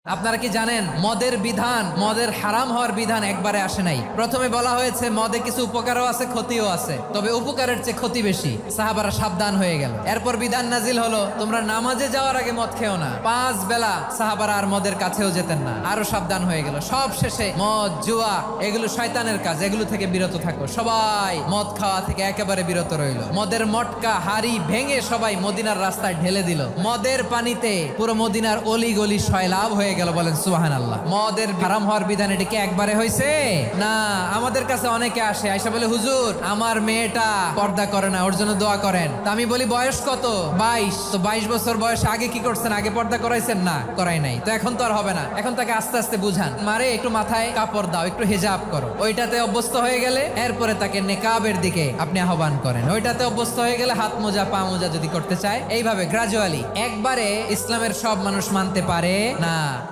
আপনারা কি জানেন মদের বিধান, মদের হারাম হওয়ার বিধান একবারে আসে নাই। প্রথমে বলা হয়েছে মদে কিছু উপকারও আছে ক্ষতিও আছে, তবে উপকারের চেয়ে ক্ষতি বেশি। সাহাবারা সাবধান হয়ে গেল। এরপর বিধান নাজিল হলো তোমরা নামাজে যাওয়ার আগে মদ খেও না। 5 বেলা সাহাবারা আর মদের কাছেও যেতেন না, আরো সাবধান হয়ে গেল। সব শেষে মদ জুয়া এগুলো শয়তানের কাজ, এগুলো থেকে বিরত থাকো। সবাই মদ খাওয়া থেকে একেবারে বিরত রইল। মদের মটকা হাড়ি ভেঙে সবাই মদিনার রাস্তায় ঢেলে দিল। মদের পানিতে পুরো মদিনার অলি গলি সয়লাভ হয়ে গেল। বলেন সুবহানাল্লাহ। মদের হারাম হওয়ার বিধান এটা কি একবারে হয়েছে? না। আমাদের কাছে অনেকে আসে, আয়সা বলে হুজুর আমার মেয়েটা পর্দা করে না, ওর জন্য দোয়া করেন। তা আমি বলি বয়স কত? 22। তো 22 বছর বয়সে আগে কি করছেন? আগে পর্দা করাইছেন? না, করাই নাই। তো এখন তো আর হবে না। এখন তাকে আস্তে আস্তে বুঝান, মারে একটু মাথায় কাপড় দাও, একটু হিজাব করো। ওইটাতে অভ্যস্ত হয়ে গেলে এরপরে তাকে নেকাবের দিকে আপনি আহ্বান করেন। ওইটাতে অভ্যস্ত হয়ে গেলে হাত মোজা পা মোজা যদি করতে চায়, এইভাবে গ্রাজুয়ালি। একবারে ইসলামের সব মানুষ মানতে পারে না।